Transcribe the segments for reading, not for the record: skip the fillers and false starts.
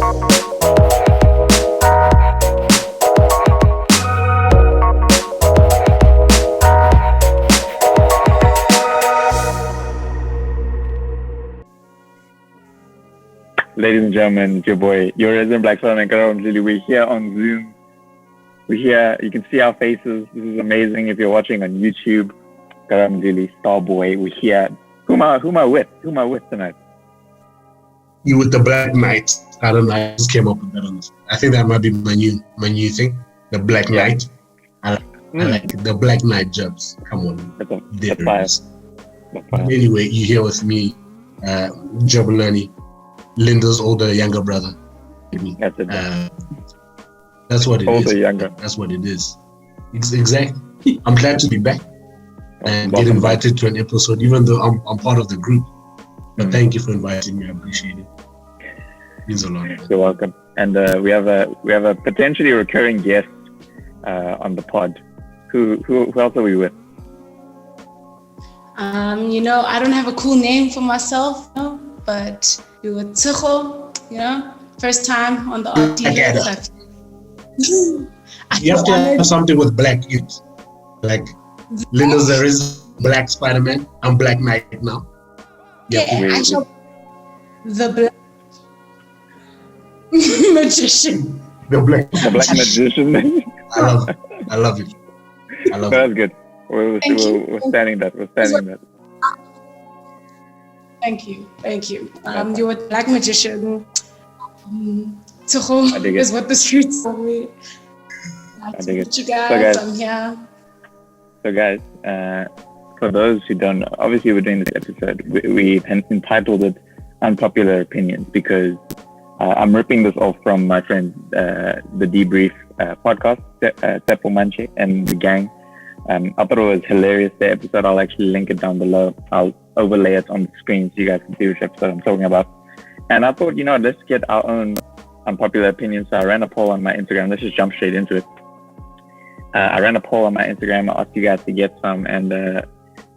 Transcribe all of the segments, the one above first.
Ladies and gentlemen, it's your boy, your resident Black Sun and Karabo Mdluli. We're here on Zoom. We're here. You can see our faces. This is amazing. If you're watching on YouTube, Karabo Mdluli, Starboy. We're here. Who am I with? Who am I with tonight? You with the Black Knight. I don't know. I just came up with that on this. I think that might be my new thing. The Black Knight. I like the Black Knight jobs. Come on. That's fire. Anyway, you're here with me, Jabulani, Linda's younger brother. That's it. That's what it older, is. Younger. That's what it is. Exactly. I'm glad to be back and get invited to an episode, even though I'm part of the group. But thank you for inviting me. I appreciate it. It means a lot. You're welcome. And we have a potentially recurring guest on the pod. Who else are we with? I don't have a cool name for myself, but we were Tshego, first time on the RT. You have to have something with black youth. Like Linda's there is Black Spider-Man. I'm Black Knight now. The Black Magician. The Black Magician. I love it. That's good. We're standing that. We're standing that. Thank you. You're a Black Magician. Tshego is what the streets tell me. Nice to meet you guys. I'm here. So guys, for those who don't know, obviously we're doing this episode. We entitled it Unpopular Opinions because I'm ripping this off from my friend, the Debrief podcast, Panashe and the gang. I thought it was hilarious, the episode. I'll actually link it down below. I'll overlay it on the screen so you guys can see which episode I'm talking about. And I thought, let's get our own unpopular opinions. So I ran a poll on my Instagram. Let's just jump straight into it. I ran a poll on my Instagram. I asked you guys to get some. And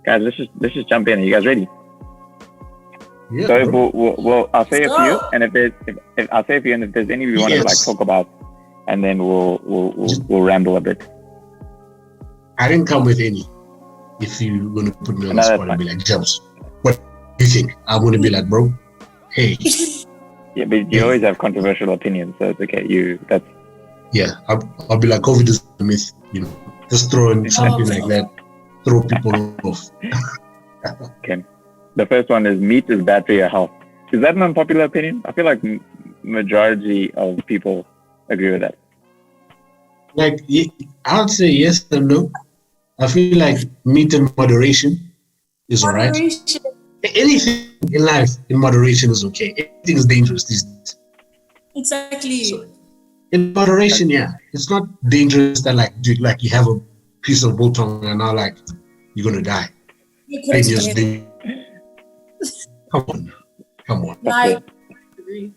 guys, let's just jump in. Are you guys ready? Yeah. So we'll I'll say a few, and if I'll say a few, and if there's any we want to talk about, and then we'll ramble a bit. I didn't come with any. If you're gonna put me on the spot and be like, Jabs, what do you think? I'm gonna be like, bro, hey. Yeah, but you always have controversial opinions, so it's okay. I'll be like, COVID is a myth, just throw in something like that, throw people off. Okay. The first one is meat is bad for your health. Is that an unpopular opinion? I feel like majority of people agree with that. Like, I would say yes and no. I feel like meat in moderation is alright. Anything in life in moderation is okay. Anything is dangerous these days. Exactly. So, in moderation, it's not dangerous that like you have a piece of biltong and now like you're gonna die. Come on. Like it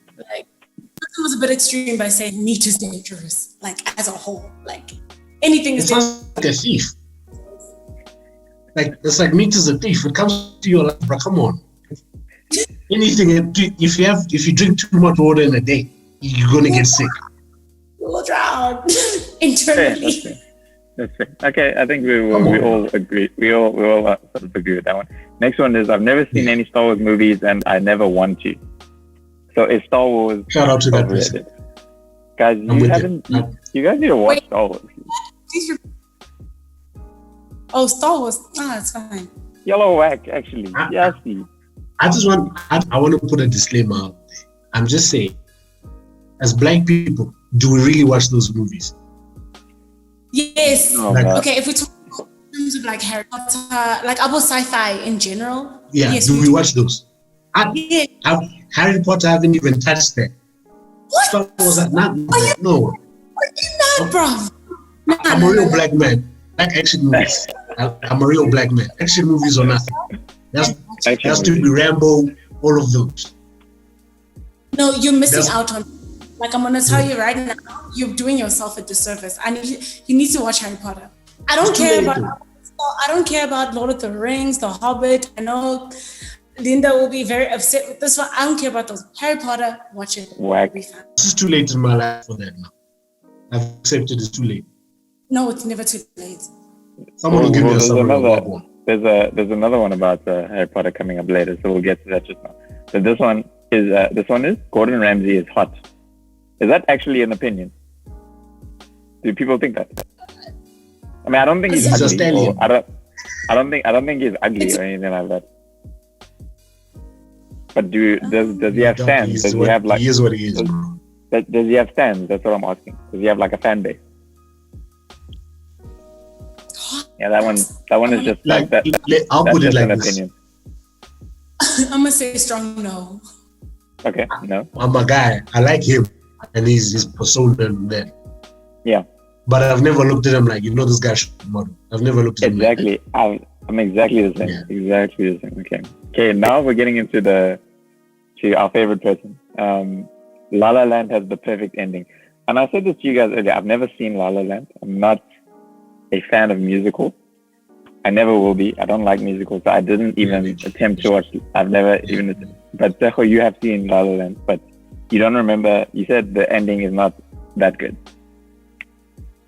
was a bit extreme by saying meat is dangerous, like as a whole. Like anything is dangerous. Like a thief. Like it's like meat is a thief. It comes to your life, bro. Come on. Anything. If you drink too much water in a day, you're gonna get sick. You will drown internally. That's fair. Okay, I think we all agree. We all sort of agree with that one. Next one is I've never seen any Star Wars movies and I never want to. So is Star Wars shout out to that person. Guys, you guys need to watch Star Wars. Oh, Star Wars. It's fine. Yellow whack, actually. I want to put a disclaimer out there. I'm just saying, as black people, do we really watch those movies? Yes. Okay, if we talk in terms of like Harry Potter, like about sci-fi in general. Yeah, yes, do we watch those? Harry Potter, I haven't even touched that. What? Star Wars, no. Are you mad, bro? I'm a real black man. Like action movies. I'm a real black man. Action movies or nothing. There has to be Rambo, all of those. No, you're missing out on. Like I'm gonna tell you right now, you're doing yourself a disservice. You need to watch Harry Potter. I don't care about Lord of the Rings, The Hobbit. I know Linda will be very upset with this one. I don't care about those. Harry Potter, watch it. Whack. This is too late in my life for that now. I've accepted it's too late. No, it's never too late. Someone will give me a summary of one. There's another one about Harry Potter coming up later, so we'll get to that just now. So this one is Gordon Ramsay is hot. Is that actually an opinion? Do people think that? I mean, I don't think he's ugly. I don't think he's ugly or anything like that. But does he have fans? Does he have like? He is what he is, bro. Does he have fans? That's what I'm asking. Does he have like a fan base? Yeah, that one is just like that. I'll put it like an this. opinion. I'm gonna say strong no. Okay, no. I'm a guy. I like him and his persona and that. Yeah. But I've never looked at him like, this guy should be model. I've never looked at him exactly. Like that. I'm exactly the same. Yeah. Exactly the same. Okay. Now we're getting into our favorite person. La La Land has the perfect ending. And I said this to you guys earlier. I've never seen La La Land. I'm not a fan of musicals. I never will be. I don't like musicals. So I didn't even attempt to watch. I've never even. But Tshego, you have seen La La Land, but you don't remember. You said the ending is not that good.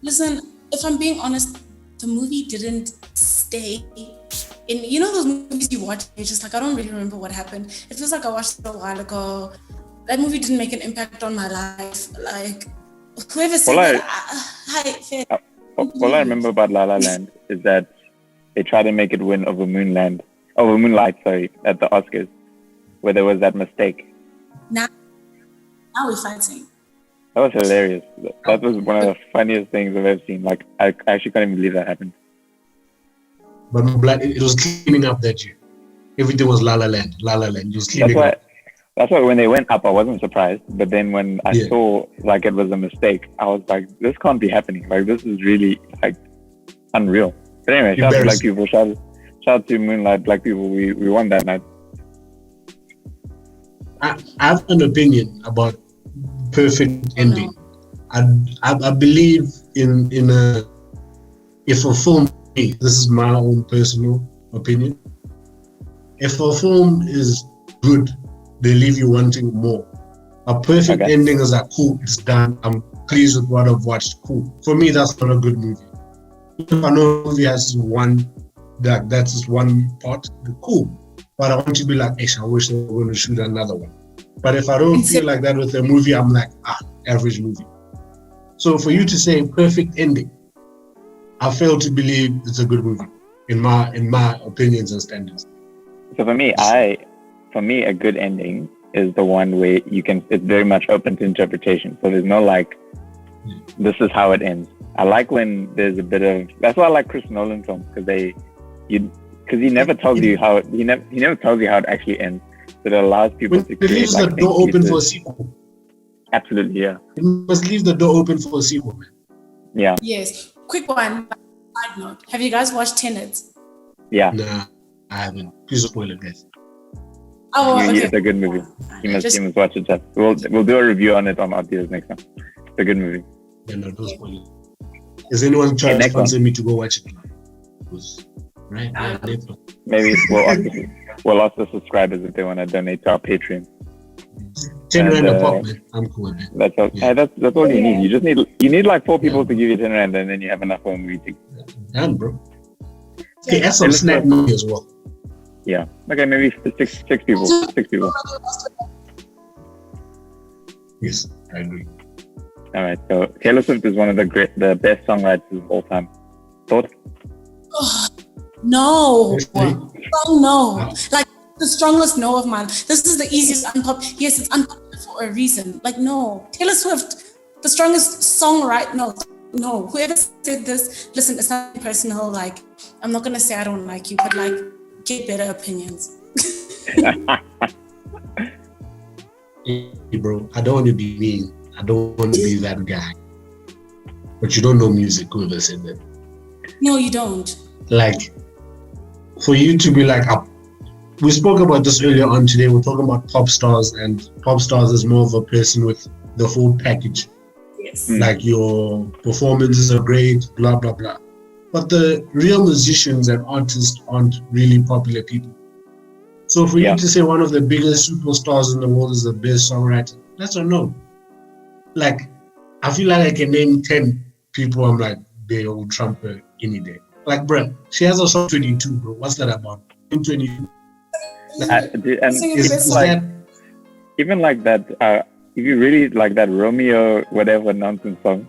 Listen, if I'm being honest, the movie didn't stay in. Those movies you watch, you're just like, I don't really remember what happened. It feels like I watched it a while ago. That movie didn't make an impact on my life. Like, whoever said that, all I remember about La La Land is that they tried to make it win over Moonlight, at the Oscars, where there was that mistake. Now we're fighting. That was hilarious. That was one of the funniest things I've ever seen. Like, I actually can't even believe that happened. But it was cleaning up that year. Everything was La La Land. It was cleaning up. That's why when they went up, I wasn't surprised. But then when I saw like it was a mistake, I was like, this can't be happening. Like, this is really like unreal. But anyway, shout out to Black people. Shout out to Moonlight Black people. We won that night. I have an opinion about perfect ending. I believe in if a film, this is my own personal opinion, if a film is good, they leave you wanting more. A perfect ending is like, cool, it's done, I'm pleased with what I've watched, cool. For me, that's not a good movie. If I know a movie has that's just one part, cool. But I want to be like, I wish they were going to shoot another one. But if I don't feel like that with a movie, I'm like, average movie. So for you to say perfect ending, I fail to believe it's a good movie in my opinions and standards. So for me, a good ending is the one where it's very much open to interpretation. So there's no like, this is how it ends. I like when there's a bit of, that's why I like Chris Nolan films, because he never tells you how he never tells you how it actually ends. So it allows people to create. It leaves the door open for a sequel. Absolutely, yeah. It must leave the door open for a sequel, man. Yeah. Yes. Quick one. Side note. Have you guys watched Tenet? Yeah. Nah, I haven't. Please spoil it, guys. Oh, okay. It's a good movie. You must watch it, Jeff. We'll do a review on it on Ideas next time. It's a good movie. Yeah, no, don't spoil it. Is anyone trying to sponsor me to go watch it? Right. Maybe we'll ask the subscribers if they want to donate to our Patreon. 10 rand a pop, man. I'm cool, man. That's all. Yeah. That's all you need. You need like 4 people to give you 10 rand, and then you have enough for a movie ticket. Done, bro. Okay, add some snack money as well. Yeah. Okay, maybe six people. 6 people. Yes, I agree. All right. So Taylor Swift is one of the best songwriters of all time. Thought? No. No. Like the strongest no of mine. This is the easiest unpopular. Yes, it's unpopular for a reason. Like, no. Taylor Swift, the strongest songwriter. No. Whoever said this, listen, it's not personal. Like, I'm not going to say I don't like you, but like, get better opinions. Hey, bro, I don't want to be mean. I don't want to be that guy. But you don't know music, whoever said that. No, you don't. Like, for you to be like, we spoke about this earlier on today. We're talking about pop stars, and pop stars is more of a person with the full package. Yes. Like, your performances are great, blah, blah, blah. But the real musicians and artists aren't really popular people. So for you to say one of the biggest superstars in the world is the best songwriter, that's a no. Like, I feel like I can name 10 people I'm like, they will trump her any day. Like, bro, she has a song 22, bro. What's that about? 22. Even like that, if you really like that Romeo whatever nonsense song,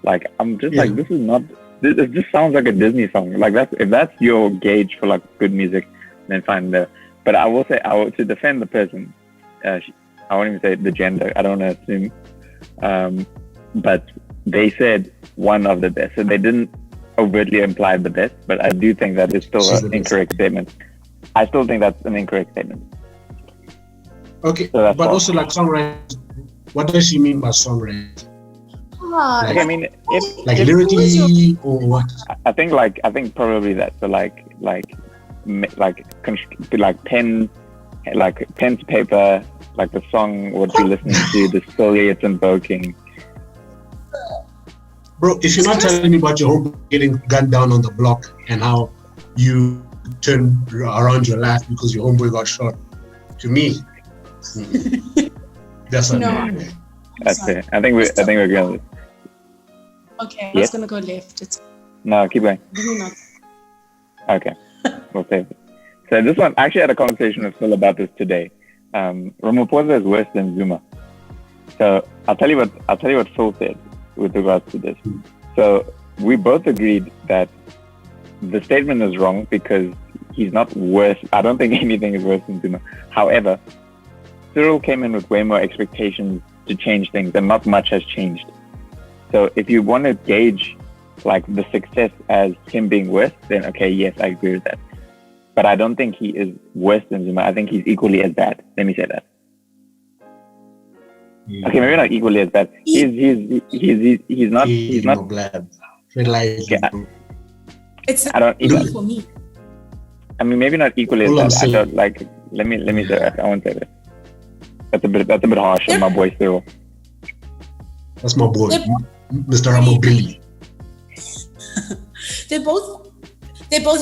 like I'm just like, this is not. It just sounds like a Disney song. Like if that's your gauge for like good music, then fine there. But I will say, to defend the person, I won't even say the gender. I don't want to assume. But they said one of the best, so they didn't overtly imply the best. But I do think that is still an incorrect statement. I still think that's an incorrect statement. Okay, so but also like songwriting, what does she mean by songwriting? Like, I mean, lyrically or what? I think probably that. So like pen to paper, like the song, what you're listening to, the story it's invoking. Bro, if you're not telling me about your home getting gunned down on the block and how you turned around your life because your homeboy got shot, to me, that's a no. That's it. I think we're going. Okay, I was gonna go left. No, keep going. Okay, we'll save it. So this one, I actually had a conversation with Phil about this today. Ramaphosa is worse than Zuma. So I'll tell you what Phil said with regards to this. So we both agreed that the statement is wrong because he's not worse. I don't think anything is worse than Zuma. However, Cyril came in with way more expectations to change things, and not much has changed. So if you want to gauge like the success as him being worse, then okay, yes, I agree with that. But I don't think he is worse than Zuma. I think he's equally as bad. Let me say that. Yeah. Okay, maybe not equally as bad. He's not. It's I don't even for me. I mean, maybe not equally as bad. I don't like. Let me say that. I won't say that. That's a bit harsh on my boy Cyril. That's my boy, Mr. Rambo Billy. They both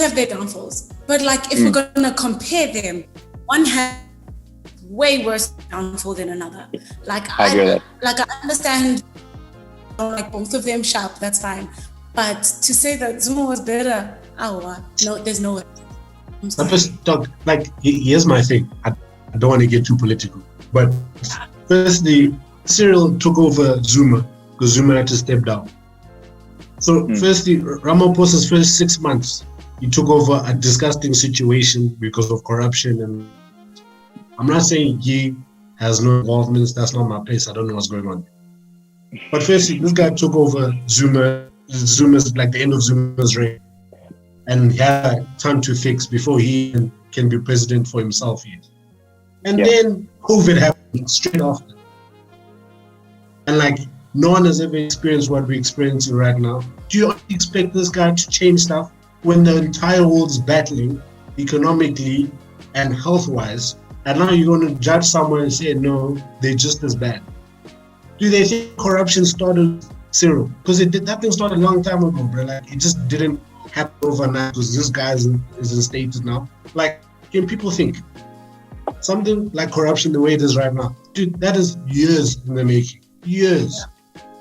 have their downfalls, but like if we're gonna compare them, one has way worse downfall than another. Like I understand, like both of them sharp, that's fine. But to say that Zuma was better, no, there's no way. Here's my thing. I don't want to get too political, but firstly, Cyril took over Zuma because Zuma had to step down. So firstly, Ramaphosa's first 6 months, he took over a disgusting situation because of corruption. And I'm not saying he has no involvements. That's not my place. I don't know what's going on. But firstly, this guy took over Zuma's like the end of Zuma's reign. And he had time to fix before he can be president for himself yet. And then COVID happened straight after. And like, no one has ever experienced what we're experiencing right now. Do you expect this guy to change stuff when the entire world is battling economically and health-wise? And now you're going to judge someone and say, no, they're just as bad. Do they think corruption started Cyril? Because that thing started a long time ago, bro. Like, it just didn't happen overnight because this guy is instated now. Like, can people think something like corruption the way it is right now? Dude, that is years in the making. Years.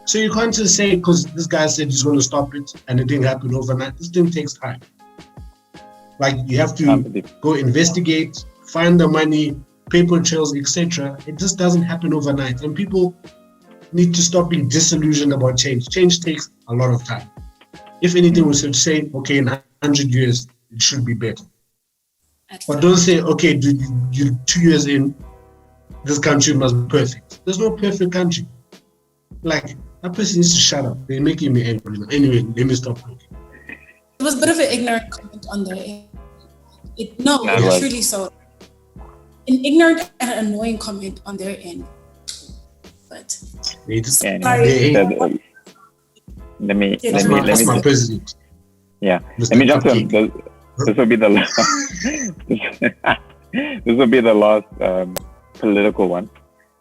So you can't just say because this guy said he's going to stop it and it didn't happen overnight. This thing takes time. Like, you have to go investigate, find the money, paper trails, etc. It just doesn't happen overnight. And people need to stop being disillusioned about change. Change takes a lot of time. If anything, we should say, okay, in 100 years, it should be better. But don't say, okay, dude, you're 2 years in, this country must be perfect. There's no perfect country. Like, that person needs to shut up. They're making me angry. Anyway, let me stop talking. It was a bit of an ignorant comment on their end. It's truly so. An ignorant and annoying comment on their end. But that's my president. Yeah. Let me jump in. This will be the last. This will be the last political one.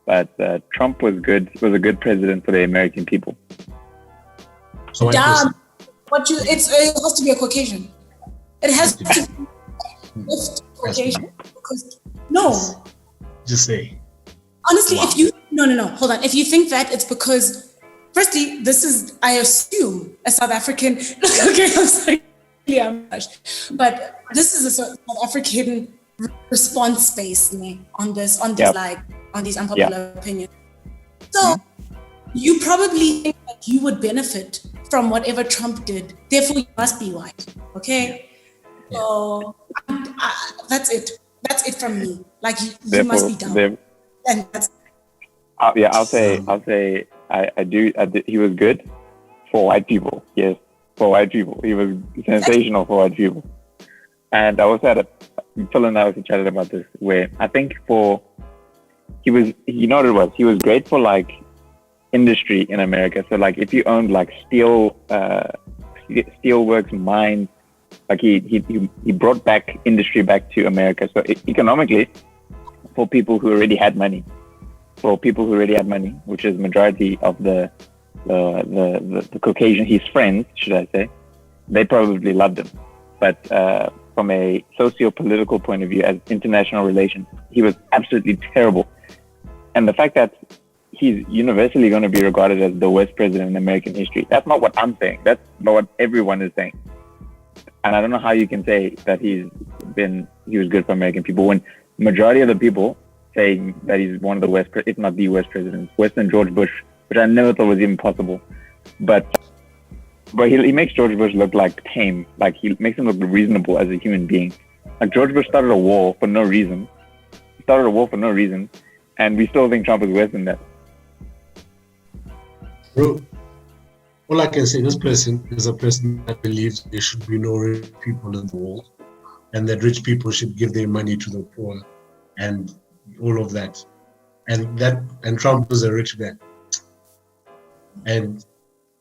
But Trump was a good president for the American people. So it has to be a Caucasian. It has to be Caucasian because No. Just say. Honestly, if you hold on. If you think that, it's because, firstly, this is, I assume, a South African. Okay, I'm sorry, but this is a South African response based on these unpopular opinions. So you probably think that you would benefit from whatever Trump did. Therefore, you must be white. Okay, so that's it. That's it from me. Like you must be dumb. And that's. I'll say I do. He was good for white people. Yes, for white people, he was sensational for white people. And I also had Phil and I also chatted about this, where I think he was great for like industry in America. So like if you owned like steelworks, mines, like he brought back industry back to America. So economically, for people who already had money, which is majority of the Caucasian, his friends, should I say, they probably loved him. But from a socio-political point of view, as international relations, he was absolutely terrible. And the fact that he's universally going to be regarded as the worst president in American history, that's not what I'm saying. That's not what everyone is saying. And I don't know how you can say that he was good for American people when majority of the people saying that he's one of the worst, if not the worst presidents, worse than George Bush, which I never thought was even possible. But he makes George Bush look like tame, like he makes him look reasonable as a human being. Like George Bush started a war for no reason. And we still think Trump is worse than that. Bro, all I can say, this person is a person that believes there should be no rich people in the world and that rich people should give their money to the poor and all of that. And Trump was a rich man. And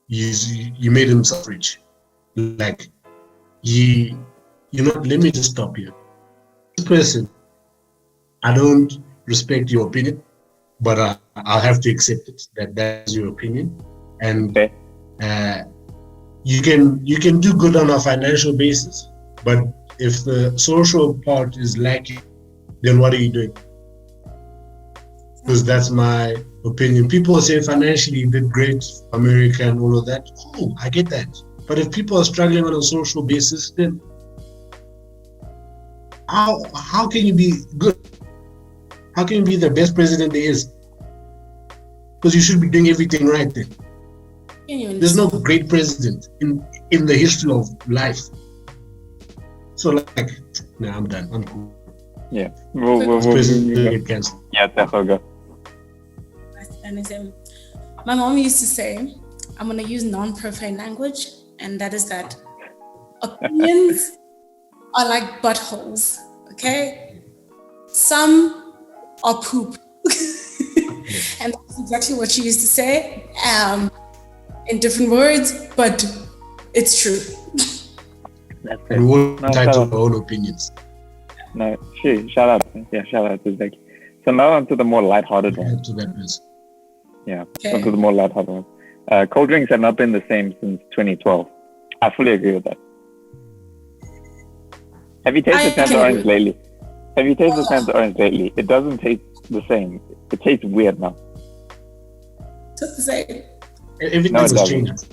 you made himself rich. Like, let me just stop here. This person, I don't respect your opinion, but I'll have to accept it, that's your opinion. And you can do good on a financial basis, but if the social part is lacking, then what are you doing? Because that's my opinion. People say financially did great for America and all of that. Oh, I get that. But if people are struggling on a social basis, then how can you be good? How can you be the best president there is? Because you should be doing everything right then. There's no great president in the history of life. So I'm done. I'm cool. Yeah. President cancelled. Yeah, Tshego. My mom used to say, I'm going to use non-profane language, and that is that opinions are like buttholes, okay? Some are poop. And that's exactly what she used to say, in different words, but it's true. That's it. We won't entitle our own opinions. No, shout out. Yeah, shout out to Becky. So now on to the more lighthearted one. To that person. Yeah, onto the more lighthearted one. Cold drinks have not been the same since 2012. I fully agree with that. Have you tasted Fanta Orange lately? It doesn't taste the same. It tastes weird now. Just the same. Everything has changed.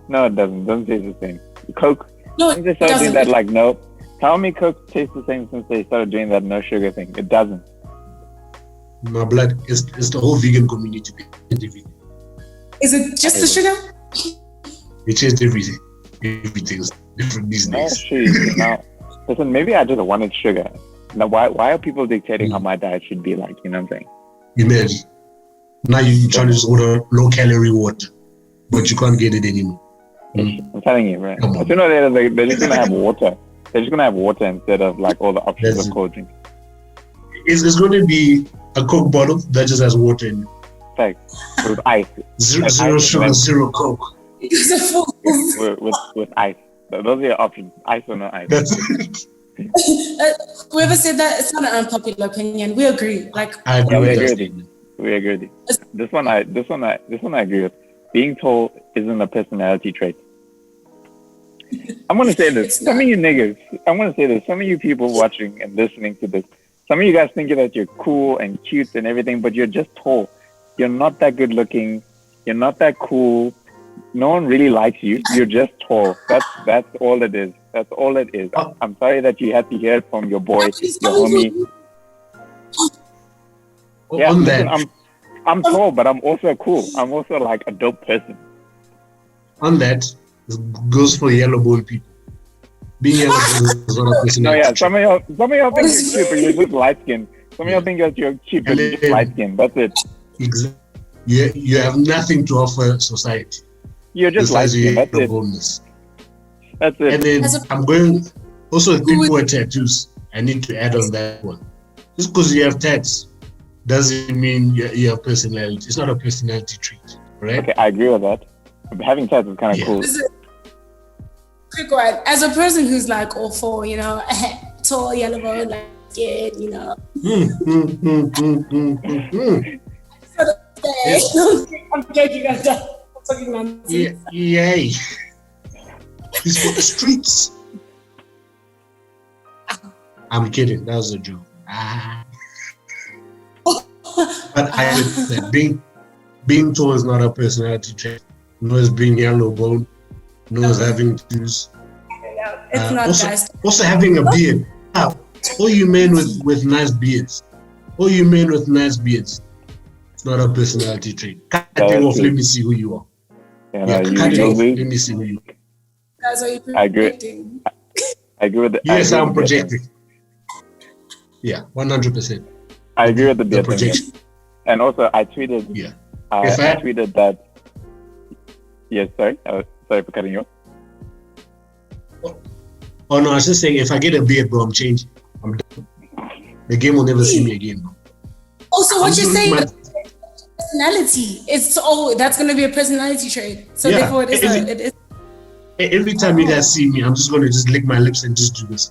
No, it doesn't. It doesn't taste the same. Coke. No, they started doing that like no. Tell me Coke tastes the same since they started doing that no sugar thing. It doesn't. My blood is the whole vegan community. Is it just the sugar? It changed everything. Everything's different these days. Now, listen, maybe I just wanted sugar. Now, why are people dictating how my diet should be like? You know what I'm saying? Imagine. Now you're trying to just order low-calorie water, but you can't get it anymore. I'm telling you, right? But you know, they're just gonna have water. They're just gonna have water instead of like all the options of cold drinks. It's going to be a Coke bottle that just has water in it. Fact. With ice. Zero sugar, zero Coke. with ice. Those are your options. Ice or no ice. That's it. Whoever said that, it's not an unpopular opinion. We agree. I agree with that statement. We agree. This one I agree with. Being tall isn't a personality trait. I'm gonna say this. Some of you niggas, I'm gonna say this. Some of you people watching and listening to this, some of you guys think that you're cool and cute and everything, but you're just tall. You're not that good looking. You're not that cool. No one really likes you. You're just tall. That's all it is. That's all it is. I'm sorry that you had to hear it from your boy, your homie. Yeah, listen, I'm tall, but I'm also cool. I'm also like a dope person. On that, it goes for yellow bone people. Being yellow bone is not a personality. No, yeah, some of y'all think you're cute, but you're just light skinned. Some of y'all think that you're cute, but you're just light skinned. That's it. Exactly. You have nothing to offer society. You're just light skinned. That's it. Bonus. That's it. And then I'm going also with people with tattoos. I need to add on that one. Just because you have tats doesn't mean you have personality. It's not a personality trait, right? Okay, I agree with that. Having tats is kind of cool. Quick one. As a person who's like all for, tall, yellow bone, like scared, I'm joking, guys. I'm talking nonsense. Yay. He's for the streets. I'm kidding. That was a joke. But I would say being tall is not a personality trait. Nor is being yellow bone. Nor is having tattoos. It's not, guys. Also having a beard. All you men with nice beards. All you men with nice beards. It's not a personality trait. Cut it off. Let me see who you are. Cut it off. Let me see who you are. Guys, are you projecting? I agree with the. Yes, I'm projecting. Yeah, 100%. I agree with the projection. And also, I tweeted. Yeah. I tweeted that. Yes, sorry. Sorry for cutting you off. Oh no, I was just saying, if I get a beard, bro, I'm changing. I'm done. The game will never see me again, bro. Also, what you're saying is personality. That's going to be a personality trait. So therefore, it is. Every time you guys see me, I'm just going to just lick my lips and just do this.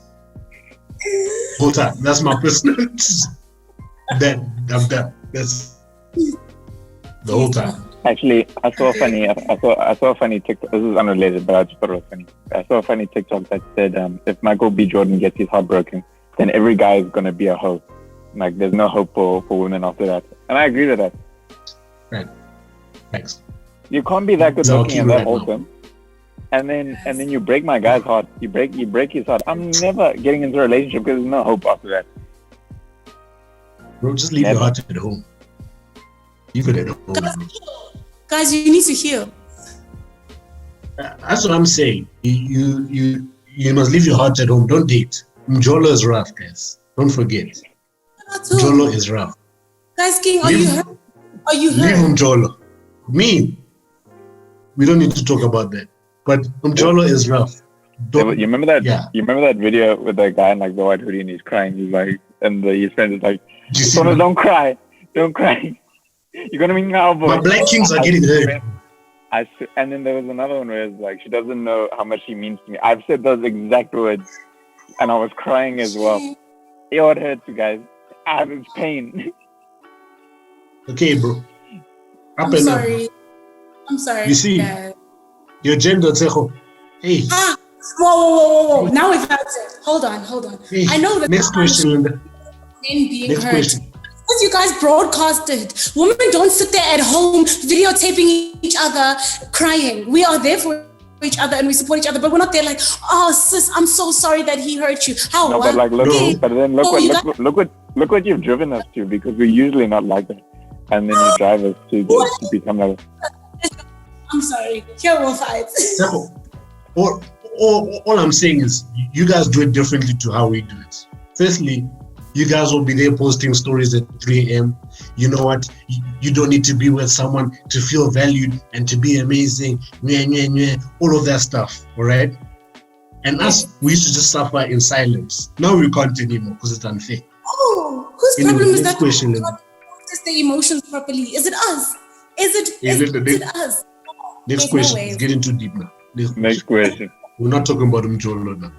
Whole time. That's my personality. Then I'm done. That's the whole time. Actually, I saw a funny TikTok. This is unrelated, but I just thought it was funny. I saw a funny TikTok that said, if Michael B. Jordan gets his heart broken, then every guy is going to be a hoe. Like, there's no hope for women after that. And I agree with that. Right. Thanks. You can't be that good looking and that wholesome. And then you break my guy's heart. You break his heart. I'm never getting into a relationship because there's no hope after that. Bro, just leave your heart at home. Leave it at home. Guys, you need to heal. That's what I'm saying. You must leave your heart at home. Don't date. Mdluli is rough, guys. Don't forget. Mdluli is rough. Guys, King, are you hurt? Leave Mdluli. Me. We don't need to talk about that. But Mdluli is rough. You remember that? Yeah. You remember that video with that guy in like the white hoodie and he's crying. He's like, and his friend is like, "Don't cry, don't cry. You're gonna be now, boy." My black kings are getting hurt. And then there was another one where it's like, she doesn't know how much he means to me. I've said those exact words, and I was crying as well. It hurts, you guys. It's pain. Okay, bro. I'm sorry. You see, your gender, Tshego. Hey. Whoa. Now we've had it. Hold on. Hey. I know that. Next question, Linda. Men being Next hurt. question. Because you guys broadcasted. Women don't sit there at home videotaping each other crying. We are there for each other and we support each other, but we're not there like, "Oh sis, I'm so sorry that he hurt you." How? No, but like look what you've driven us to, because we're usually not like that. And then you drive us to become like that. I'm sorry. Here we'll fight. All I'm saying is you guys do it differently to how we do it. Firstly, you guys will be there posting stories at 3 a.m. You know what? You don't need to be with someone to feel valued and to be amazing. All of that stuff, all right? And us, we used to just suffer in silence. Now we can't anymore because it's unfair. Oh, whose problem is that? Question, process their emotions properly. Is it us? Is it us? Next question. It's getting too deep now. Next question. We're not talking about Mdluli now.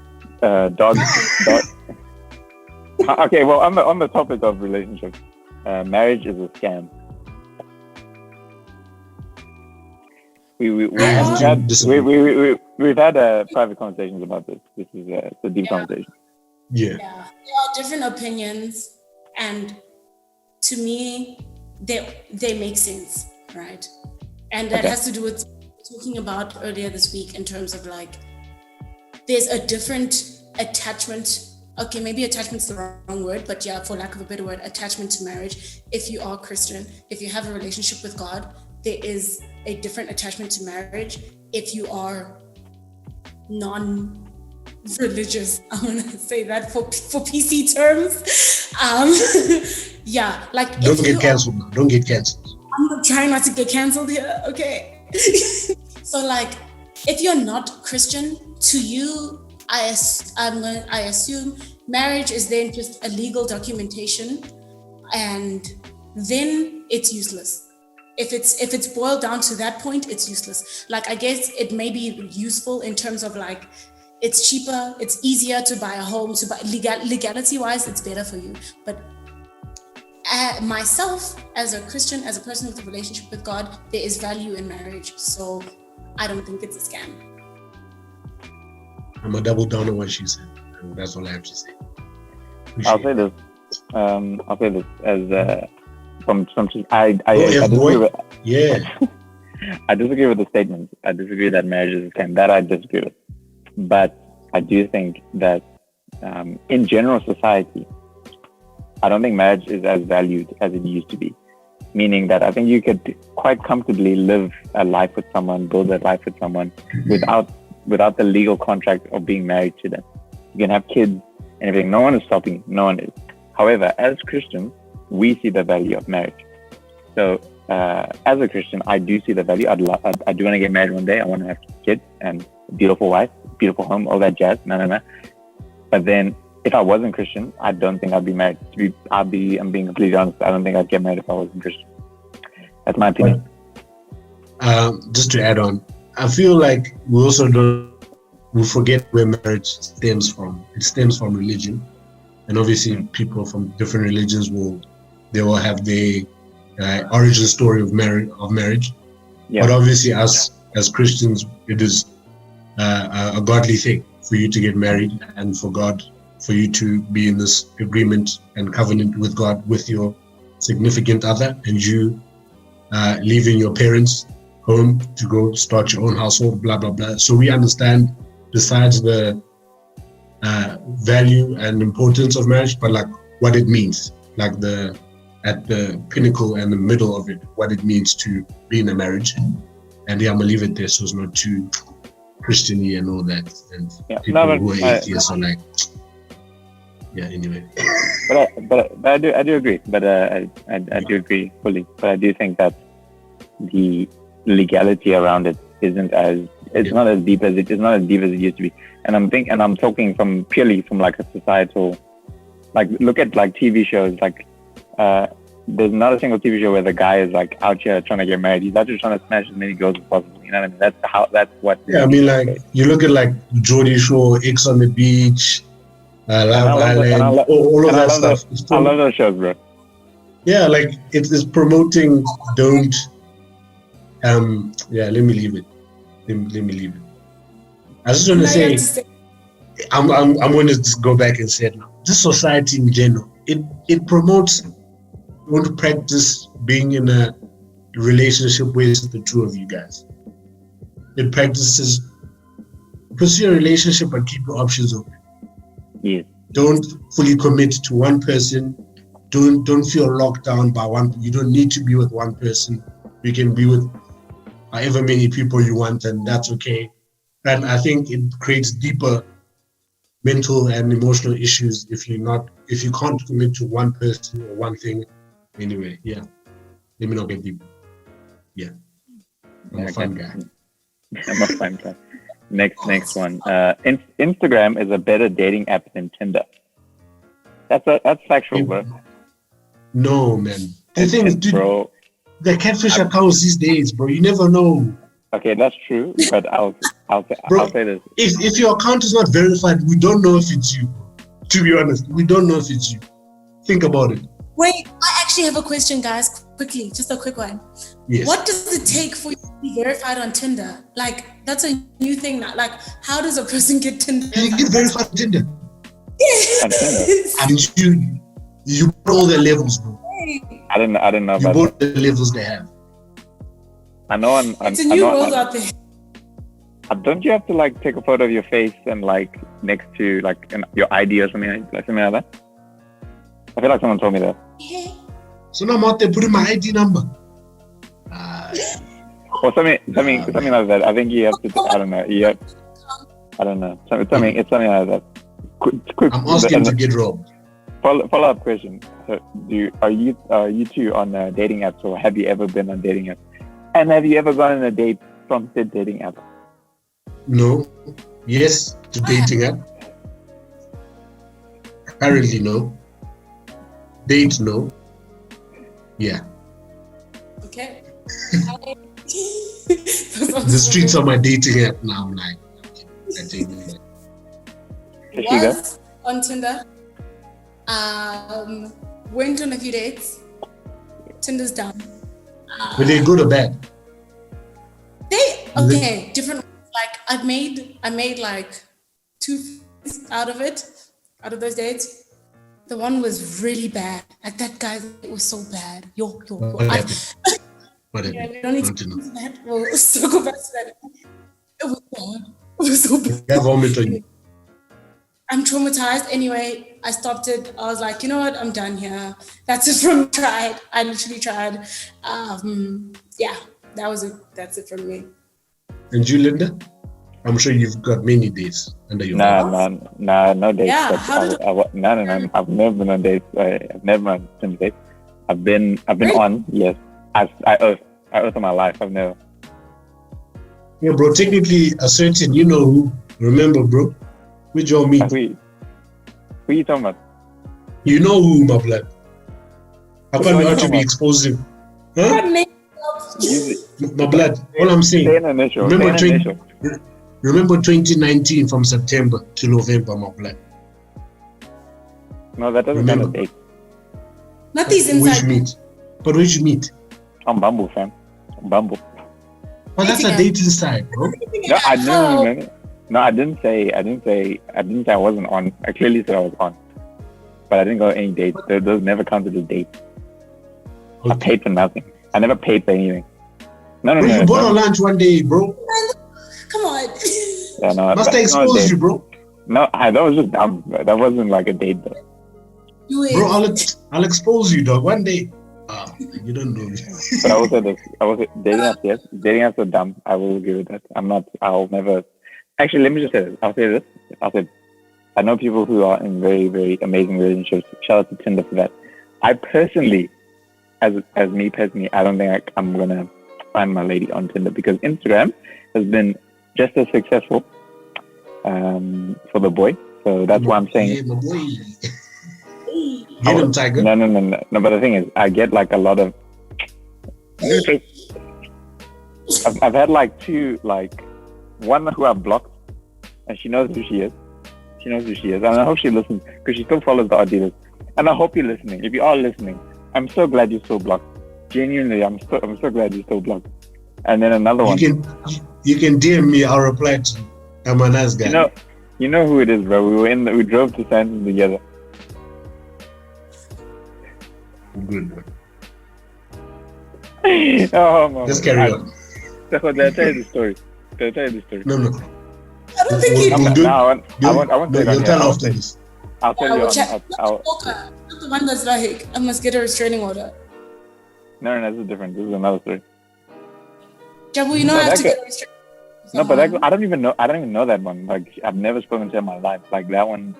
Dog. Okay, well, on the topic of relationships, marriage is a scam. We've had private conversations about this. This is a deep conversation. Yeah. There are different opinions. And to me, they make sense, right? And that has to do with talking about earlier this week in terms of like, there's a different attachment. Okay, maybe attachment's the wrong word, but yeah, for lack of a better word, attachment to marriage. If you are Christian, if you have a relationship with God, there is a different attachment to marriage. If you are non-religious, I'm gonna say that for PC terms. Yeah, like don't get cancelled. Don't get cancelled. I'm trying not to get cancelled here. Okay. So like, if you're not Christian, to you, I assume marriage is then just a legal documentation, and then it's useless. If it's boiled down to that point, it's useless. Like, I guess it may be useful in terms of like, it's cheaper, it's easier to buy a home, to buy legality wise, it's better for you. But myself, as a Christian, as a person with a relationship with God, there is value in marriage. So I don't think it's a scam. I'm a double down on what she said. And that's all I have to say. I'll say this as from I disagree with, I disagree with the statement. I disagree that marriage is a scam. That I disagree with. But I do think that in general society, I don't think marriage is as valued as it used to be. Meaning that I think you could quite comfortably live a life with someone, build a life with someone without the legal contract of being married to them. You can have kids and everything. No one is stopping you. No one is. However, as Christians, we see the value of marriage. So as a Christian, I do see the value. I do want to get married one day. I want to have kids and a beautiful wife, beautiful home, all that jazz. No. But then if I wasn't Christian, I don't think I'd be married. I'm being completely honest. I don't think I'd get married if I wasn't Christian. That's my opinion. Just to add on, I feel like we forget where marriage stems from. It stems from religion, and obviously people from different religions will have their origin story of marriage. Yeah. But obviously, as Christians, it is a godly thing for you to get married, and for you to be in this agreement and covenant with God, with your significant other, and you leaving your parents' home to go start your own household, blah, blah, blah. So we understand, besides the value and importance of marriage, but like what it means, like at the pinnacle and the middle of it, what it means to be in a marriage. And yeah, I'm gonna leave it there so it's not too Christian-y and all that. And people who are atheists are like, yeah, anyway. But I do agree. But I do agree fully. But I do think that the legality around it isn't not as deep as it used to be. And I'm talking purely from like a societal, like, look at like TV shows, like there's not a single TV show where the guy is like out here trying to get married. He's out here trying to smash as many girls as possible. You know what I mean? That's what. Yeah, I mean, like, you look at like Geordie Shore, X on the Beach, Love Island, all of that stuff. I love those shows, bro. Yeah, like it's promoting don't. Yeah, let me leave it. Let me leave it. I just want to say, I'm going to just go back and say, this society in general, it promotes, you want to practice being in a relationship with the two of you guys. It practices pursue a relationship and keep your options open. Yes. Don't fully commit to one person. Don't feel locked down by one. You don't need to be with one person. You can be with however many people you want, and that's okay. And I think it creates deeper mental and emotional issues if you can't commit to one person or one thing. Anyway, yeah. Let me not get deep. Yeah. I'm a fun guy. I'm a fun guy. Next one. Instagram is a better dating app than Tinder. That's factual, bro. No, man. The thing is, dude, bro, the catfish accounts these days, bro. You never know. Okay, that's true, but I'll say this. If your account is not verified, we don't know if it's you. To be honest, we don't know if it's you. Think about it. Wait, I actually have a question, guys. Quickly, just a quick one. Yes. What does it take for you to be verified on Tinder? Like, that's a new thing now. Like, how does a person get Tinder? You get verified on Tinder. Yes. And You bought all their levels, bro. I don't know You about bought the levels they have. I know. It's a new rose out there. Don't you have to like take a photo of your face and like next to like your ID or something like that? I feel like someone told me that. Yeah. So now I'm out there putting my ID number. Or something like that. I think you have to. I don't know. I don't know. It's something like that. Quick. I'm asking to get robbed. Follow up question. So, are you two on dating apps, or have you ever been on dating apps? And have you ever gone on a date from the dating app? No. Yes to dating app. Currently no. Date no. Yeah. Okay. The streets are my dating app now. I'm like, okay, I take it. Was on Tinder. Went on a few dates. Tinder's down. Were they good or bad? Different. Like I made like 2 out of those dates. The one was really bad. Like that guy, it was so bad. What happened? Yeah, we don't need to know that. We'll circle back to that. It was bad. It was so bad. I vomit on you. I'm traumatized. Anyway, I stopped it. I was like, you know what? I'm done here. That's it from tried. I literally tried. Yeah, that was it. That's it from me. And you, Linda? I'm sure you've got many dates under your belt. No dates. Yeah, no. I've never been on dates. I've never been on some dates. I've been really? On. Yes. I owe to my life. I've never. Yeah, bro. Technically, a certain, you know who. Remember, bro. Where'd y'all meet? Who you talking about? You know who, my blood. How come you ought to be exposed him? Huh? My blood. All I'm saying. Remember 2019 from September to November, my blood. No, that doesn't matter. Date. Not these inside. Where'd you meet? On Bumble, fam. On Bumble. Well, that's a dating site, bro. No, I didn't. No, I didn't say I wasn't on. I clearly said I was on, but I didn't go on any dates. Those never counted as dates. Okay. I paid for nothing. I never paid for anything. No. You bought a lunch one day, bro. Come on. Yeah, no, must I expose you, bro? No, that was just dumb. That wasn't like a date, though. Bro, I'll expose you, dog. One day. You don't know me. But I will say this. Dating apps, yes. Dating apps are dumb. I will agree with that. I'll never. Actually, let me just say this. I'll say this. I know people who are in very, very amazing relationships. Shout out to Tinder for that. I personally, as me personally, I don't think I'm going to find my lady on Tinder because Instagram has been just as successful for the boy. So that's why I'm saying. Yeah, my boy. Get him, Tiger. No, but the thing is, I get like a lot of. I've had like two, like one who I've blocked, and she knows who she is. And I hope she listens because she still follows the Adidas. And I hope you're listening. If you are listening, I'm so glad you're still blocked. Genuinely, I'm so glad you're still blocked. And then another one. You can DM me. I'll reply to you. I'm a nice guy. You know who it is, bro. We drove to Santos together. Good. Oh my. Let's carry on. Did I tell you the story? No. I don't think you do. I want to you'll tell after this. I'll tell you. Not the one that's like, I must get a restraining order. No, this is different. This is another story. Jabu, you know I have to get a restraining order. No, but I don't even know that one. Like, I've never spoken to her in my life. Like, that one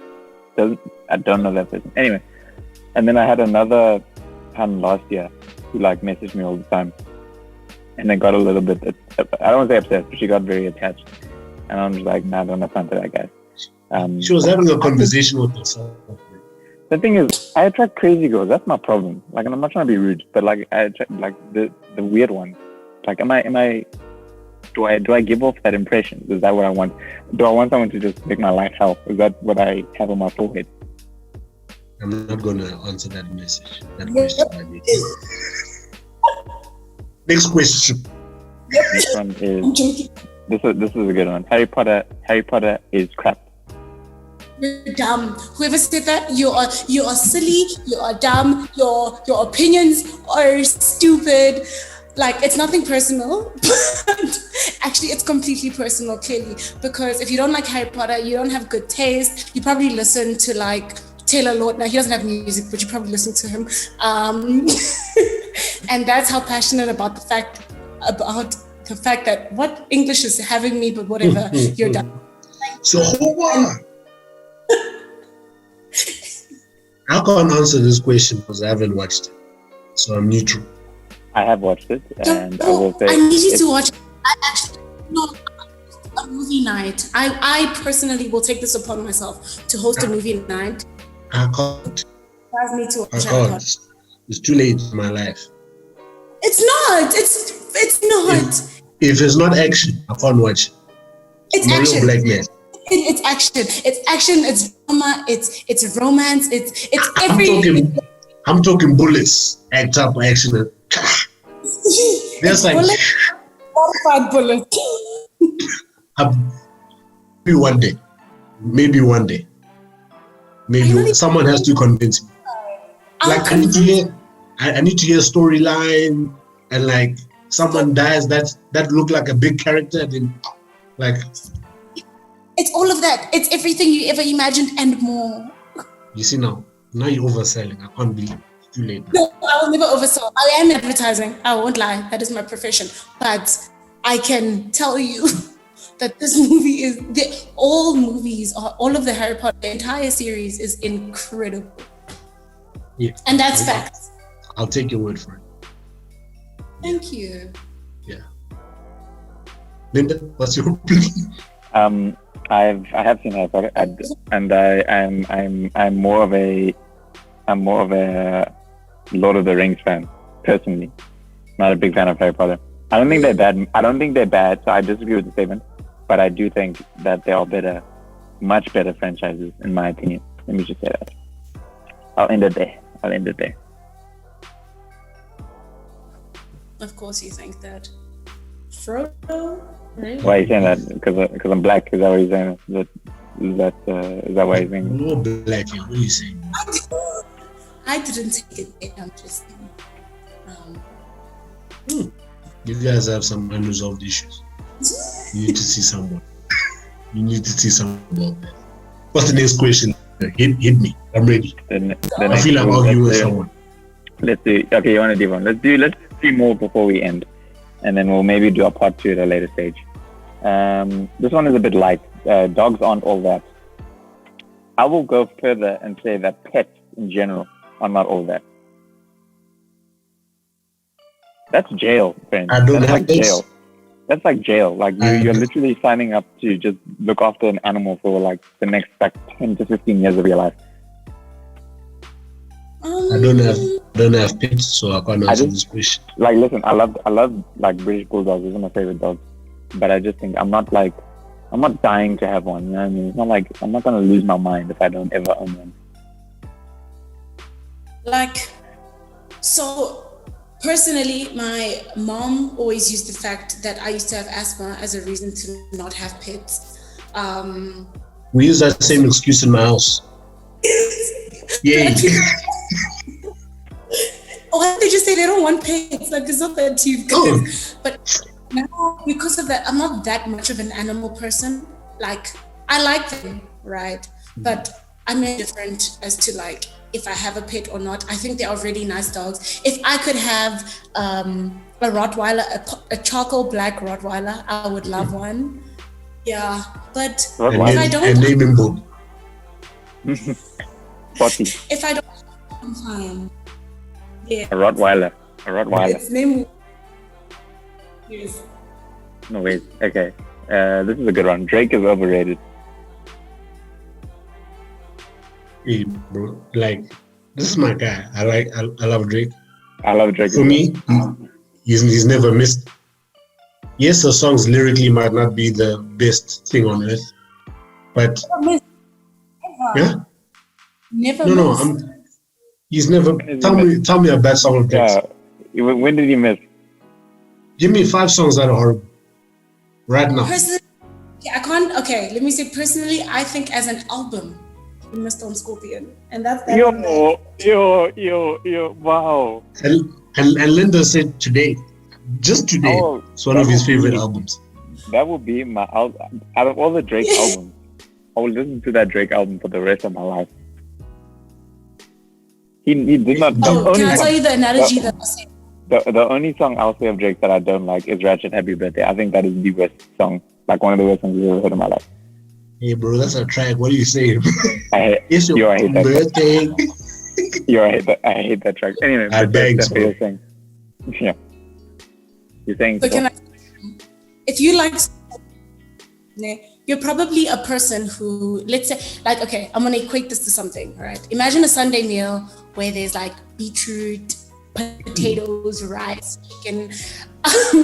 I don't know that person. Anyway, and then I had another time last year who like messaged me all the time. And then got a little bit, I don't want to say upset, but she got very attached. And I'm just like, nah, I don't have time for that guy. She was having a conversation with herself. The thing is, I attract crazy girls. That's my problem. Like, and I'm not trying to be rude, but like, I attract like the weird ones. Like, do I give off that impression? Is that what I want? Do I want someone to just make my life hell? Is that what I have on my forehead? I'm not going to answer that message. That question. Next question. This one is this is a good one. Harry Potter is crap. You're dumb. Whoever said that, you are silly, you are dumb, your opinions are stupid. Like, it's nothing personal, but actually it's completely personal, clearly, because if you don't like Harry Potter, you don't have good taste, you probably listen to like Taylor Lautner. He doesn't have music, but you probably listen to him. And that's how passionate about the fact that what English is having me, but whatever, you're done. So I can't answer this question because I haven't watched it. So I'm neutral. I have watched it, and I will say I need you to watch it. I actually a movie night. I personally will take this upon myself to host a movie night. I can't. Me to watch I can't. It's too late in my life. It's not. It's not. If it's not action, I can't watch it. It's I'm action. A real black man. It's action. It's action. It's drama. It's romance. It's everything. I'm talking bullets. Act up action. There's like modified bullets. Maybe one day. Maybe someone has to convince me. Like I need to hear storyline and like someone dies that look like a big character. Then like it's all of that. It's everything you ever imagined and more. You see now you're overselling. I can't believe it. It's too late. No, I will never oversell. I am in advertising. I won't lie. That is my profession. But I can tell you that this movie all of the Harry Potter, the entire series is incredible. Yeah. And that's facts. I'll take your word for it. Thank you. Yeah. Linda, what's your opinion? I have seen Harry Potter, and I'm more of a Lord of the Rings fan personally. Not a big fan of Harry Potter. I don't think they're bad. So I disagree with the statement, but I do think that they are much better franchises in my opinion. Let me just say that. I'll end it there. Of course, you think that. Frodo. Really? Why are you saying that? Because I'm black? Is that what you're saying? Is that why you're saying? You're black. What are you saying? I didn't take it there. I'm just saying. You guys have some unresolved issues. You need to see someone. About that. What's the next question? Hit me. I'm ready. I feel like arguing with someone. Let's do. Okay, you want to do one? Let's do 3 more before we end, and then we'll maybe do a part 2 at a later stage. This one is a bit light. Dogs aren't all that. I will go further and say that pets in general are not all that. That's jail, friend. That's like jail. That's like jail. Like you're literally signing up to just look after an animal for like the next 10 to 15 years of your life. I don't have pets, so I can't answer this question. Like, listen, I love like British bulldogs. These are my favorite dogs. But I just think I'm not dying to have one. You know what I mean? It's not like I'm not gonna lose my mind if I don't ever own one. Like, so. Personally, my mom always used the fact that I used to have asthma as a reason to not have pets. We use that same excuse in my house. Yay. Why did you say they don't want pets? Like, it's not that deep. But now, because of that, I'm not that much of an animal person. Like, I like them, right? But I'm indifferent as to like if I have a pet or not. I think they are really nice dogs. If I could have a Rottweiler, a charcoal black Rottweiler, I would love one. Yeah, but if I don't, and name him Bob. If I don't, I'm fine. Yeah. A Rottweiler. Its name. Yes. No wait. Okay. This is a good one. Drake is overrated. Hey, bro, like this is my guy. I love Drake. I love Drake. For me, he's never missed. Yes, the songs lyrically might not be the best thing on earth, but he's never. Tell me a bad song of Drake. Yeah. When did he miss? Give me 5 songs that are horrible. Right now. Personally, I can't. Okay, let me say personally. I think as an album, missed on Scorpion, and that's that. Wow. And Linda said today, just today, it's one of his favorite albums. That would be my out of all the Drake albums. I will listen to that Drake album for the rest of my life. He did not. Can I tell you the analogy that I said? The only song I'll say of Drake that I don't like is Ratchet Happy Birthday. I think that is the worst song, like one of the worst songs I've ever heard in my life. Hey bro, that's a track. What are you saying? I hate that birthday. I hate that track. Anyway, thanks, that's what you're saying. Yeah. You're saying so. If you like, you're probably a person who, let's say, like, okay, I'm gonna equate this to something, right? Imagine a Sunday meal where there's like beetroot, potatoes, rice, chicken,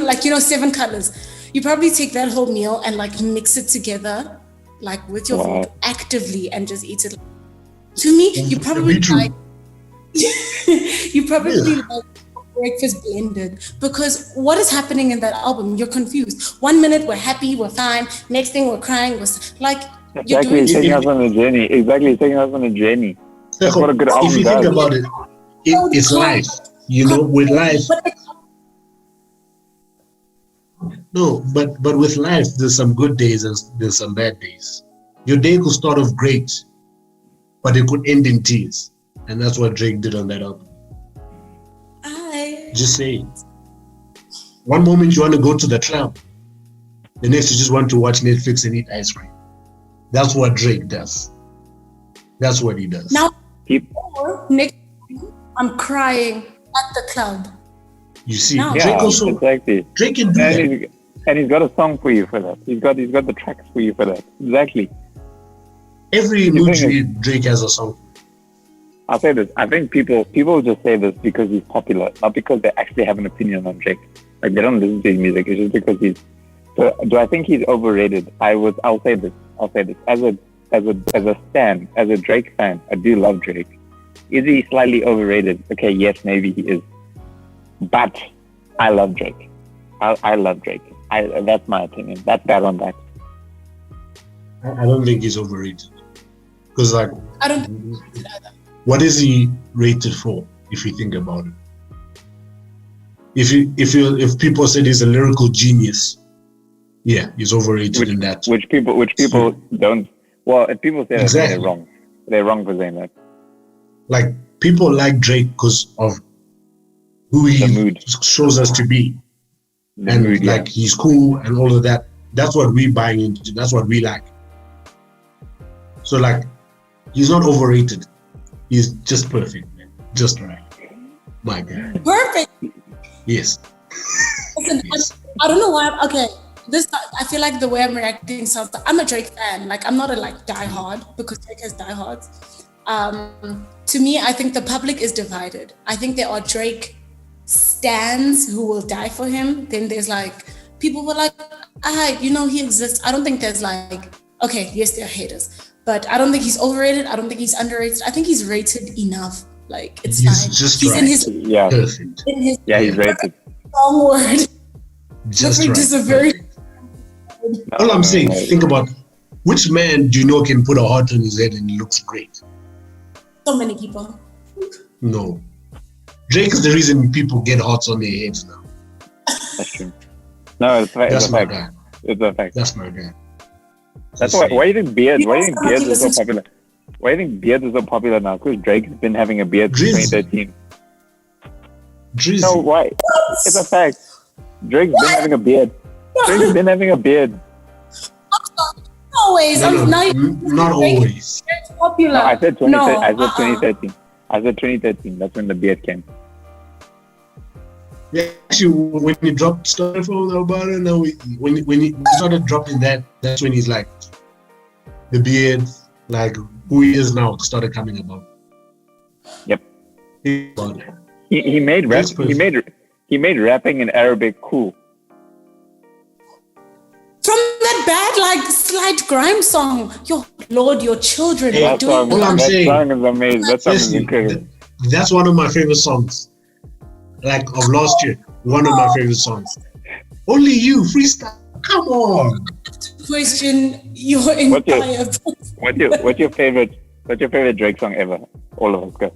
like, 7 colors. You probably take that whole meal and like mix it together, like with your food actively, and just eat it. To me, you probably like breakfast blended, because what is happening in that album? You're confused. 1 minute we're happy, we're fine. Next thing we're crying. We're like, exactly, taking us on a journey. Exactly, taking us on a journey. That's what a good album does. If you think about it, it's life. With life. No, but with life, there's some good days and there's some bad days. Your day could start off great, but it could end in tears, and that's what Drake did on that album. Just saying. One moment you want to go to the club, the next you just want to watch Netflix and eat ice cream. That's what Drake does. That's what he does. Now, next I'm crying at the club. You see, Drake also. Exactly. Drake can do that. And he's got a song for you for that. He's got the tracks for you for that. Exactly. Every emoji, Drake has a song. I'll say this. I think people just say this because he's popular, not because they actually have an opinion on Drake. Like, they don't listen to his music. It's just because he's. So, do I think he's overrated? I'll say this. As a stan, as a Drake fan, I do love Drake. Is he slightly overrated? Okay, yes, maybe he is. But I love Drake. I love Drake. That's my opinion. That's bad on that. I don't think he's overrated. Because I don't think he's either. What is he rated for, if you think about it? If people said he's a lyrical genius, yeah, he's overrated in that. Which people don't. Well, if people say that, they're wrong. They're wrong for saying that. Like, people like Drake because of who he shows us to be, he's cool and all of that. That's what we buy into. That's what we like. So, like, he's not overrated. He's just perfect, man. Just right. My God. Perfect. Yes. Listen, yes. I don't know why. Okay, I feel like the way I'm reacting sounds. I'm a Drake fan. Like, I'm not a diehard, because Drake has diehards. To me, I think the public is divided. I think there are Drake stans who will die for him. Then there's people were like, he exists. I don't think there's okay, yes, there are haters. But I don't think he's overrated. I don't think he's underrated. I think he's rated enough. It's he's fine. Just he's right. in his perfect. He's rated. Wrong word. Just right. Is a very. All I'm saying, think about which man do you know can put a heart on his head and he looks great. So many people. No, Drake is the reason people get hearts on their heads now. That's true. No, it's a fact. It's a fact. That's my guy. That's why. Why do you think beard? Why do you think beard is so popular? Why do you think beard is so popular now? Because Drake's been having a beard since 2013. Drizzy. No, why? It's a fact. Drake's been having a beard. Drake's been having a beard. Always. Not always. It's popular. No, I said 2013. I said 2013. That's when the beard came. Yeah, actually, when he dropped stuff about it, now when he started dropping that, that's when he's like, the beard, who he is now, started coming about. Yep. He made rap. He made rapping in Arabic cool. From that bad slight grime song, your Lord, your children are doing. That song is amazing. That song is incredible. That's one of my favorite songs. Of last year, one of my favorite songs. Only you, freestyle. Come on. Question your entire. What's your favorite What's your favorite Drake song ever? All of us go.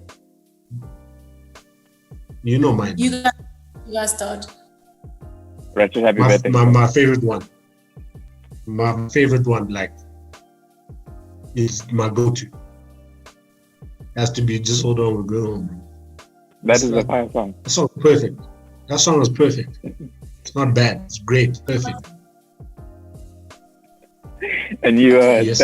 You know mine. You guys start. Ratchet, happy birthday. My favorite one. My favorite one, like, is my go-to. Has to be Just Hold On, We're Going Home, bro. That is a fire song. That song is perfect. That song is perfect. It's not bad. It's great. It's perfect. And you, Yes.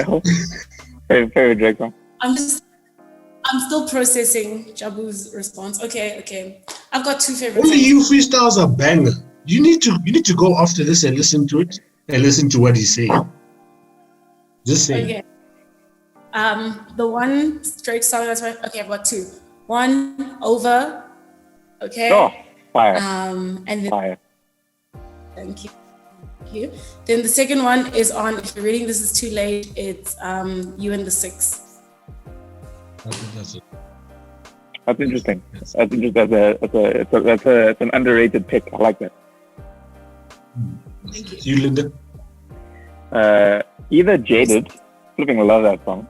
favorite Drake song? I'm still processing Jabu's response. Okay. I've got two favorites. Only you freestyles are banger. You need to go after this and listen to it and listen to what he's saying. Just say. Okay. The one Drake song that's right. Okay, I've got two. One, Over. Okay. Oh, fire. And then Fire. thank you. Then the second one is on, if you're reading this is too late, it's You and the Six. That's it. That's interesting. That's interesting. That's an underrated pick. I like that. Thank You, Linda? Either Jaded, flipping love that song,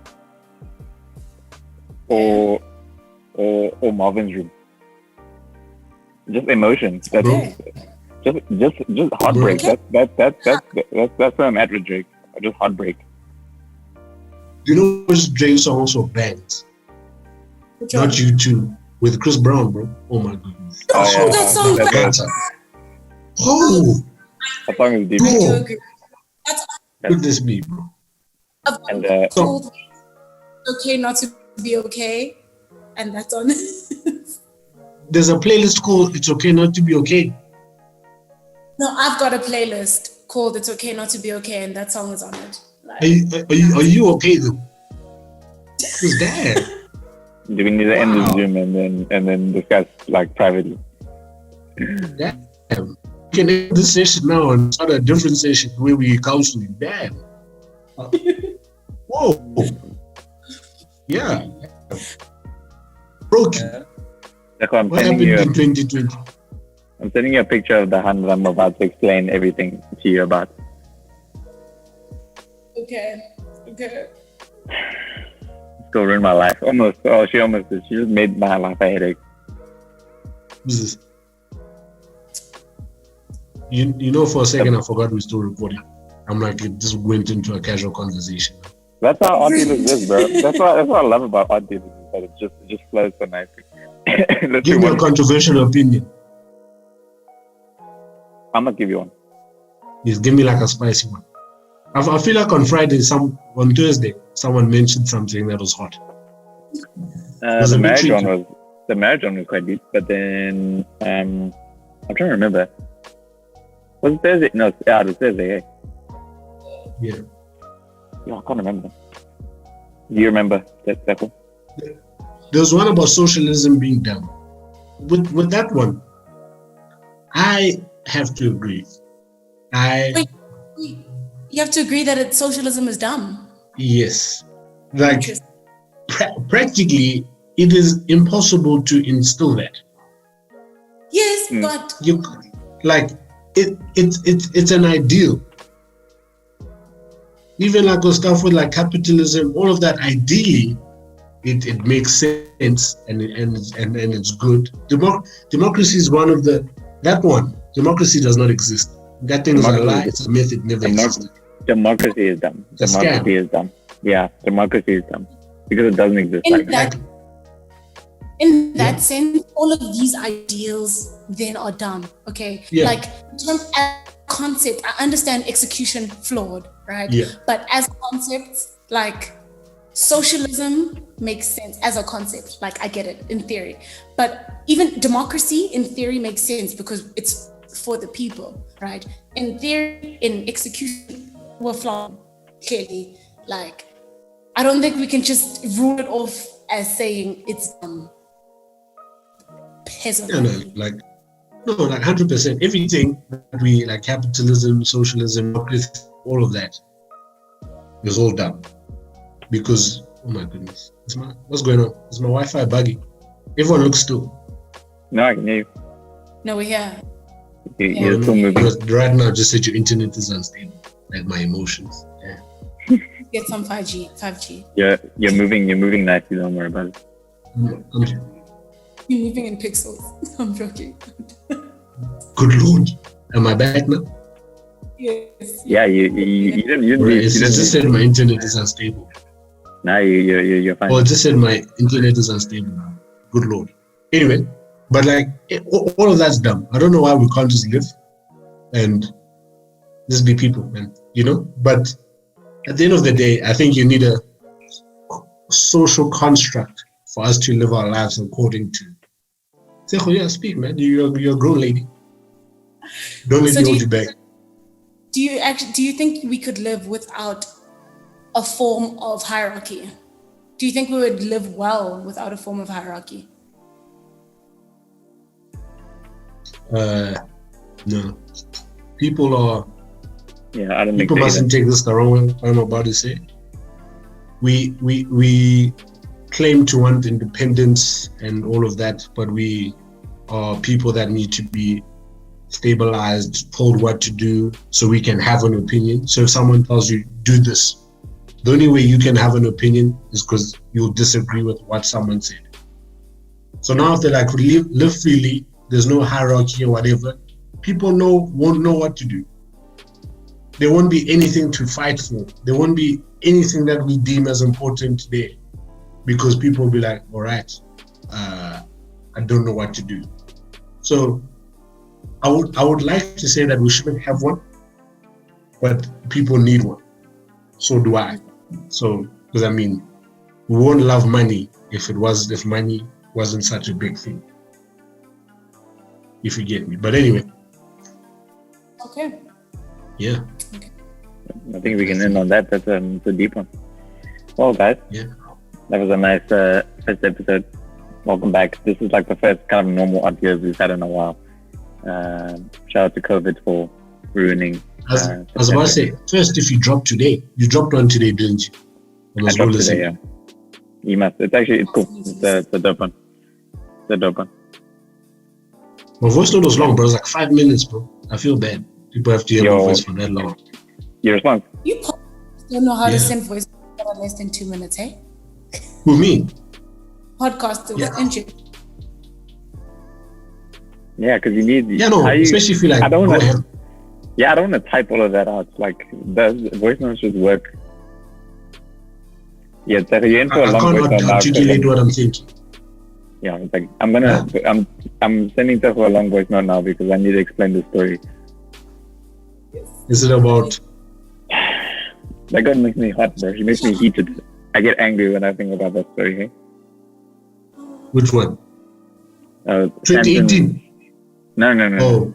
or Marvin's Room. Just emotion. That's just heartbreak. Okay. That's where I'm at with Drake. Just heartbreak. You know which Drake song also bangs? Which one? Not You Too, with Chris Brown, bro. Oh my goodness. Oh, that song That bangs. Qacha. Oh, That song is deep. I do Bro. agree. That's goodness me, bro. And called Okay Not to Be Okay, and that's on. There's a playlist called It's Okay Not to Be Okay. No, I've got a playlist called It's Okay Not to Be Okay, and that song is on it. Like, Are you okay though? Who's that? do we need to end this Zoom and then discuss like privately? Damn. We can end this session now and start a different session where we counsel you. Damn. Whoa. Yeah. Broke. That's why I'm What sending happened you. in 2020? I'm sending you a picture of the hand that I'm about to explain everything to you about. okay. Still ruined my life. Almost. Oh, she almost did. She just made my life a headache. Who's this? You know, for a second I forgot we're still recording. I'm like, it just went into a casual conversation. That's how art dealers is, bro. That's what I love about art dealers, is that it just flows so nicely. Give me a controversial opinion. I'm gonna give you one. Yes, give me like a spicy one. I feel like on Thursday, someone mentioned something that was hot. The marriage one was quite deep, but then I'm trying to remember. Was it Thursday? No, it was Thursday. Eh? Yeah. Yeah, I can't remember. Do you remember that one? There's one about socialism being dumb. With that one, I have to agree. Wait, you have to agree that socialism is dumb. Yes. Like, practically, it is impossible to instill that. Yes, but It's an ideal. Even like with stuff with like capitalism, all of that, ideally, it makes sense and it's good. Democracy is one of democracy does not exist. That thing is a lie. It's a myth. It never existed. Democracy is dumb. Democracy is dumb. Yeah, democracy is dumb because it doesn't exist. In that sense, all of these ideals then are dumb. Okay, like in terms of concept, I understand execution flawed, right? Yeah. But as concepts, like socialism makes sense as a concept. Like I get it in theory, but even democracy in theory makes sense because it's for the people, right? In theory, in execution, we're flawed clearly. Like I don't think we can just rule it off as saying it's dumb. Like 100%. Everything that we like, capitalism, socialism, democracy, all of that is all dumb. Because oh my goodness, what's going on? Is my Wi-Fi buggy? Everyone looks still. No, I can hear you. No, we're here. You're still moving. Right now, just said your internet is unstable. Like my emotions. Yeah. Get some 5G. You're moving nicely. Don't worry about it. You're moving in pixels. I'm joking. Good Lord, am I back now? Yes. Yeah, you didn't. It's just said my internet is unstable. Nah, you're fine. Oh, it just said my internet is unstable now. Good Lord. Anyway, but like all of that's dumb. I don't know why we can't just live and just be people, man. You know. But at the end of the day, I think you need a social construct for us to live our lives according to. Tshego, yeah, speak, man. You're a grown lady. Don't let me hold you back. Do you think we could live without a form of hierarchy? Do you think we would live well without a form of hierarchy? No. People are. Yeah, I don't think people mustn't take this the wrong way. What I'm about to say. We claim to want independence and all of that, but we are people that need to be stabilized, told what to do so we can have an opinion. So if someone tells you do this, the only way you can have an opinion is because you'll disagree with what someone said. So now if they like live freely, there's no hierarchy or whatever, people won't know what to do. There won't be anything to fight for. There won't be anything that we deem as important today, because people will be like, all right, I don't know what to do. So I would like to say that we shouldn't have one, but people need one. So do I. So, because I mean, we won't love money if money wasn't such a big thing. If you get me. But anyway. Okay. Yeah. Okay. I think we can end on that. That's a deep one. Well, guys. Yeah. That was a nice first episode. Welcome back. This is like the first kind of normal audios we've had in a while. Shout out to COVID for ruining. I was about to say, first, if you dropped today, you dropped one today, didn't you? I dropped today, yeah. You must. It's cool. It's a dope one. It's a dope one. My voice note was long, bro. It was like 5 minutes, bro. I feel bad. People have to hear my voice for that long. Your response? You don't know how to send voice that are less than 2 minutes, hey? Who, me? Podcasters, yeah. Yeah, because you need. Yeah, no, especially if you like. I don't want to type all of that out. Like, the voice notes should work. Yeah, it's like you're in for a long voice note now. Articulate what I'm thinking. Yeah, it's like I'm sending Tshego a long voice note now because I need to explain the story. Is it about? That girl makes me hot, bro. She makes me heated. I get angry when I think about that story. Hey? Which one? 2018. No.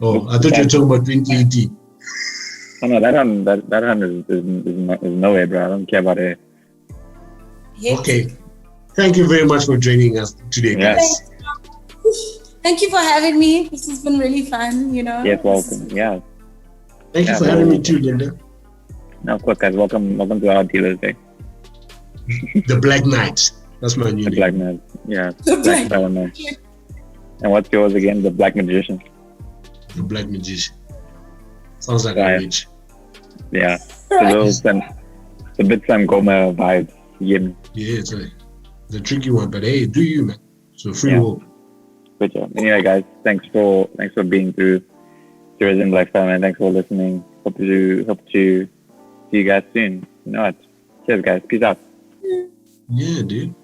Oh, I thought you were talking about 2018. Oh no, that one is nowhere, bro. I don't care about it. Yes. Okay. Thank you very much for joining us today, guys. Thank you for having me. This has been really fun, you know. Yes, welcome. Yeah. Thank you for having me too, Linda. No, of course, guys. Welcome to our Dealers Day. The Black Knight. That's my new name. The Black Knight. Yeah. The Black Knight. And what's yours again? The Black Magician. The Black Magician. Sounds like a witch. Yeah. It's a bit some Goma vibes. Yeah, it's a tricky one, but hey, do you, man? So free will. Good job. Anyway, guys, thanks for being through Tourism Lifestyle, and thanks for listening. Hope to see you guys soon. You know what? Cheers, guys. Peace out. Yeah, dude.